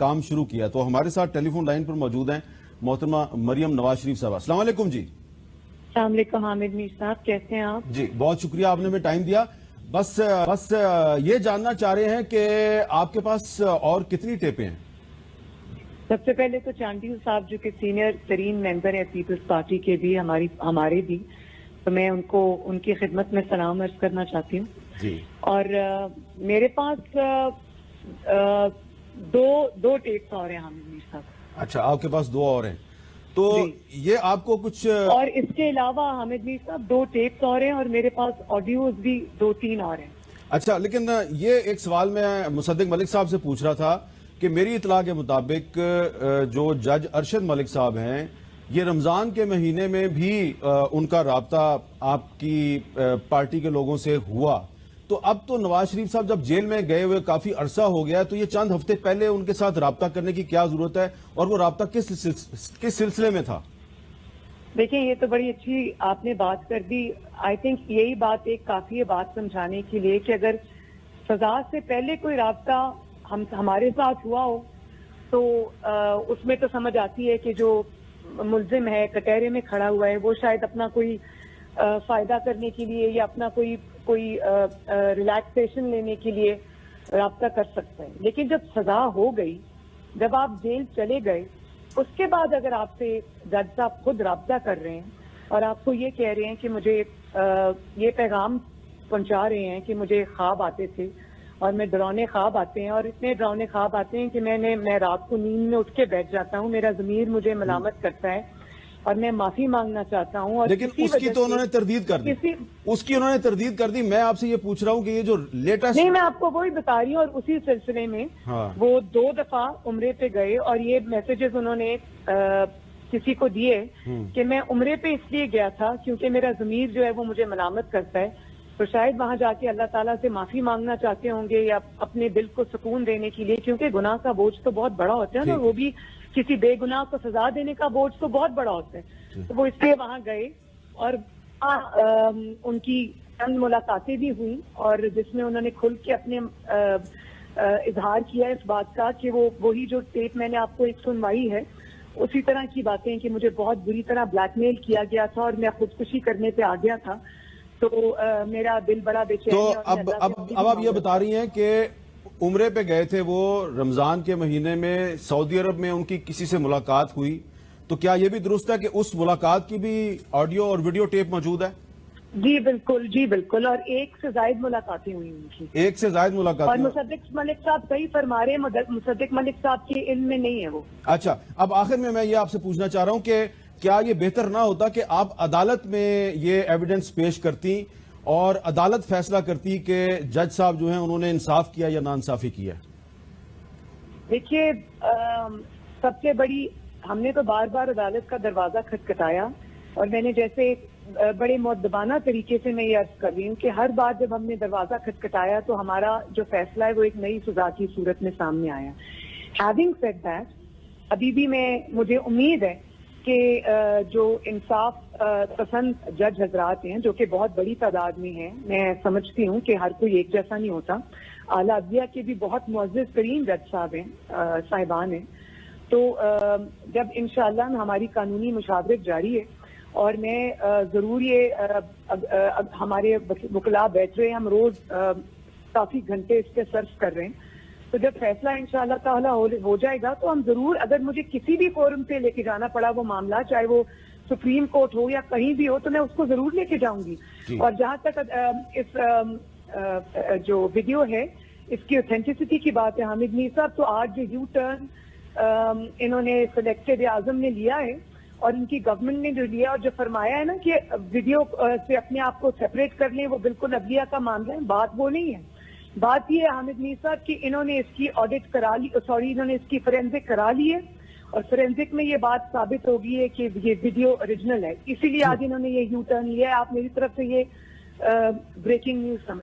काम शुरू किया। तो हमारे साथ टेलीफोन लाइन पर मौजूद हैं मोहतरमा मरियम नवाज शरीफ साहब। अस्सलाम वालेकुम जी। अस्सलाम वालेकुम हामिद मीर साहब, कैसे हैं आप? जी बहुत शुक्रिया, आपने हमें टाइम दिया। बस ये जानना चाह रहे हैं कि आपके पास और कितनी टेपें हैं? सबसे पहले तो चांदी साहब जो कि सीनियर तरीन मेंबर है पीपल्स पार्टी के भी, हमारे भी, तो मैं उनको उनकी खिदमत में सलाम अर्ज करना चाहती हूँ जी। और मेरे पास दो टेप्स और हैं हामिद मीर साहब। अच्छा, आपके पास दो और हैं, तो ये आपको कुछ और इसके अलावा हामिद मीर साहब दो टेप्स और हैं और मेरे पास ऑडियोज भी 2-3 और हैं। अच्छा, लेकिन ये एक सवाल मैं मुसद्दिक मलिक साहब से पूछ रहा था कि मेरी इतला के मुताबिक जो जज अरशद मलिक साहब हैं, ये रमजान के महीने में भी उनका राब्ता आपकी पार्टी के लोगों से हुआ। तो अब तो नवाज शरीफ साहब जब जेल में गए हुए काफी अरसा हो गया, तो ये चंद हफ्ते पहले उनके साथ राब्ता करने की क्या जरूरत है, और वो राब्ता किस सिलसिले में था? देखिए, ये तो बड़ी अच्छी आपने बात कर दी। आई थिंक यही बात एक काफी है बात समझाने के लिए कि अगर सजा से पहले कोई राब्ता हमारे साथ हुआ हो तो उसमें तो समझ आती है कि जो मुल्जिम है, कटहरे में खड़ा हुआ है, वो शायद अपना कोई फायदा करने के लिए या अपना कोई रिलैक्सेशन लेने के लिए राब्ता कर सकता है। लेकिन जब सजा हो गई, जब आप जेल चले गए, उसके बाद अगर आपसे जज साहब खुद राब्ता कर रहे हैं और आपको ये कह रहे हैं कि मुझे ये पैगाम पहुंचा रहे हैं कि मुझे ख्वाब आते थे और मैं डरावने ख्वाब आते हैं और इतने डरावने ख्वाब आते हैं कि मैं रात को नींद में उठ के बैठ जाता हूँ, मेरा ज़मीर मुझे मलामत करता है और मैं माफी मांगना चाहता हूँ। और लेकिन उसकी तो उन्होंने तरदीद कर दी, उसकी उन्होंने तरदीद कर दी। मैं आपसे ये पूछ रहा हूँ कि ये जो लेटेस्ट, नहीं, मैं आपको वही बता रही हूँ। और उसी सिलसिले में वो 2 दफा उम्रे पे गए और ये मैसेजेस उन्होंने किसी को दिए कि मैं उम्रे पे इसलिए गया था क्योंकि मेरा ज़मीर जो है वो मुझे मलामत करता है। तो शायद वहां जाके अल्लाह ताला से माफी मांगना चाहते होंगे या अपने दिल को सुकून देने के लिए, क्योंकि गुनाह का बोझ तो बहुत बड़ा होता है ना, वो भी किसी बेगुनाह को सजा देने का बोझ तो बहुत बड़ा होता है। तो वो इसलिए वहां गए और उनकी चंद मुलाकातें भी हुई और जिसमें उन्होंने खुल के अपने इजहार किया इस बात का कि वो वही जो टेप मैंने आपको एक सुनवाई है उसी तरह की बातें कि मुझे बहुत बुरी तरह ब्लैकमेल किया गया था और मैं खुदकुशी करने पे आ गया था। तो मेरा दिल बड़ा बेचैन तो है। अब आप ये बता रही हैं कि उम्रे पे गए थे वो रमजान के महीने में, सऊदी अरब में उनकी किसी से मुलाकात हुई, तो क्या ये भी दुरुस्त है कि उस मुलाकात की भी ऑडियो और वीडियो टेप मौजूद है? जी बिल्कुल, जी बिल्कुल। और एक से ज्यादा मुलाकातें हुई उनकी, एक से ज्यादा मुलाकात। और मुसद्दिक मलिक साहब सही फरमा रहे हैं, मुसद्दिक मलिक साहब के इल्म में नहीं है वो। अच्छा, अब आखिर में मैं ये आपसे पूछना चाह रहा हूं कि क्या ये बेहतर ना होता कि आप अदालत में ये एविडेंस पेश करती और अदालत फैसला करती कि जज साहब जो हैं उन्होंने इंसाफ किया या नाइंसाफी किया? देखिए, सबसे बड़ी, हमने तो बार बार अदालत का दरवाजा खटखटाया और मैंने जैसे बड़े मुअद्दबाना तरीके से मैं ये अर्ज कर रही हूँ कि हर बार जब हमने दरवाजा खटखटाया तो हमारा जो फैसला है वो एक नई सजा की सूरत में सामने आया। हैविंग सेड दैट, अभी भी मुझे उम्मीद है कि जो इंसाफ पसंद जज हजरात हैं, जो कि बहुत बड़ी तादाद में हैं, मैं समझती हूँ कि हर कोई एक जैसा नहीं होता, आला अदलिया के भी बहुत मुअज़्ज़ज़ तरीन जज साहब हैं, साहिबान हैं। तो जब इंशाअल्लाह हमारी कानूनी मुशावरत जारी है और मैं जरूर ये हमारे वकला बैठ रहे हैं, हम रोज काफी घंटे इस पे सर्च कर रहे हैं, तो जब फैसला इंशाअल्लाह ताला हो जाएगा तो हम जरूर, अगर मुझे किसी भी फोरम पे लेके जाना पड़ा वो मामला, चाहे वो सुप्रीम कोर्ट हो या कहीं भी हो, तो मैं उसको जरूर लेके जाऊंगी। और जहां तक इस जो वीडियो है इसकी ऑथेंटिसिटी की बात है हामिद मीर साहब, तो आज जो यू टर्न इन्होंने सिलेक्टेड आजम ने लिया है और इनकी गवर्नमेंट ने जो लिया और जो फरमाया है ना कि वीडियो से अपने आप को सेपरेट कर लें, वो बिल्कुल अदलिया का मामला है। बात वो नहीं है, बात ये है हामिद मीर साहब कि इन्होंने इसकी ऑडिट करा ली, इन्होंने इसकी फोरेंसिक करा ली है और फोरेंसिक में ये बात साबित होगी है कि ये वीडियो ओरिजिनल है, इसीलिए आज इन्होंने ये यू टर्न लिया है। आप मेरी तरफ से ये ब्रेकिंग न्यूज समझ